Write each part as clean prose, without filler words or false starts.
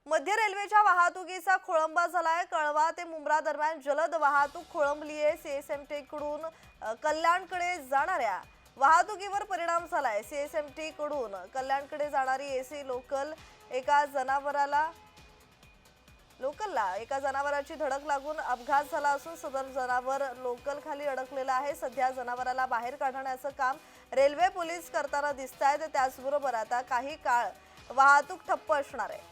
मध्य रेल्वेच्या वाहतुकीचा खोळंबा झालाय। कळवा ते मुंब्रा दरम्यान जलद वाहतूक खोळंबली आहे। सीएसएमटी कडून कल्याणकडे जाणाऱ्या वाहतुकीवर परिणाम झालाय। सीएसएमटी कडून कल्याणकडे जाणारी एसी एका जनावराची धडक लागून अपघात झाला असून सदर जनावर लोकल खाली अडकलेलं आहे। सध्या जनावराला बाहेर काढण्याचं काम रेल्वे पोलीस करताना दिसतायत। त्याचबरोबर आता काही काळ वाहतूक ठप्प असणार आहे।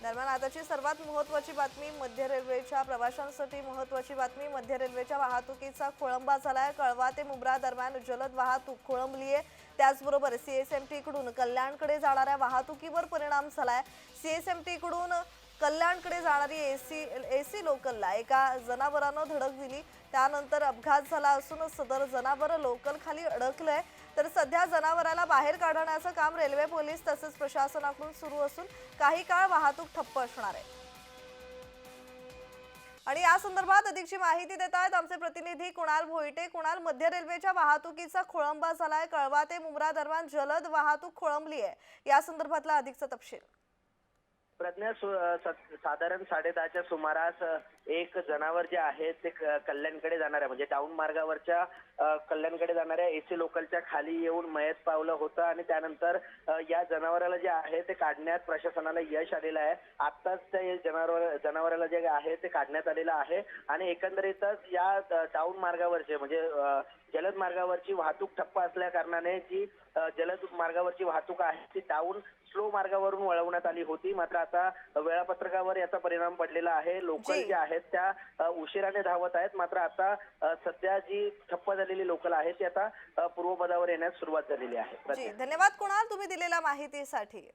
दरम्यान आताची सर्वात महत्त्वाची बातमी मध्य रेल्वेच्या प्रवाशांसाठी महत्त्वाची बातमी। मध्य रेल्वेच्या वाहतुकीचा खोळंबा झालाय। कळवा ते मुंब्रा दरम्यान जलद वाहतूक खोळंबली आहे। त्याचबरोबर सीएसएमटी कडून कल्याणकडे जाणाऱ्या वाहतुकीवर परिणाम झालाय। सीएसएमटी कडून कल्याणकडे जाणारी एसी लोकलला एका जनावरानं धडक दिली। त्यानंतर अपघात झाला असून सदर जनावर लोकल खाली अडकलंय। तर सध्या जनावराला बाहेर काढण्याचं काम रेल्वे पोलीस तसेच प्रशासनाकडून सुरू असून काही काळ वाहतूक ठप्प असणार आहे। आणि या संदर्भात अधिकची माहिती देत आहेत आमचे प्रतिनिधी कुणाल भोईटे। कुणाल, मध्य रेल्वेच्या वाहतुकीचा खोळंबा झालाय। कळवा ते मुंब्रा दरम्यान जलद वाहतूक खोळंबली आहे। या संदर्भातला अधिकचा तपशील। प्रज्ञा, साधारण 10:30च्या सुमारास एक जनावर जे आहे ते कल्याणकडे जाणाऱ्या म्हणजे टाउन मार्गावरच्या कल्याणकडे जाणाऱ्या एसी लोकलच्या खाली येऊन मयत पावलं होतं आणि त्यानंतर या जनावराला जे आहे ते काढण्यात प्रशासनाला यश आलेलं आहे। आत्ताच ते जनावराला जे आहे ते काढण्यात आलेलं आहे आणि एकंदरीतच या टाउन मार्गावरचे म्हणजे जलद मार्गावरची वाहतूक ठप्प असल्या कारणाने जी जलद मार्गावरची वाहतूक आहे ती टाउन स्लो मार्गावरून वळवण्यात आली होती। मात्र आता वेळापत्रकावर याचा परिणाम पडलेला आहे। लोकल जे आहेत त्या उशिराने धावत आहेत। मात्र आता सध्या जी ठप्प झालेली लोकल आहे ती आता पूर्वपदावर येण्यास सुरुवात झालेली आहे। धन्यवाद कुणाल, तुम्ही दिलेल्या माहितीसाठी।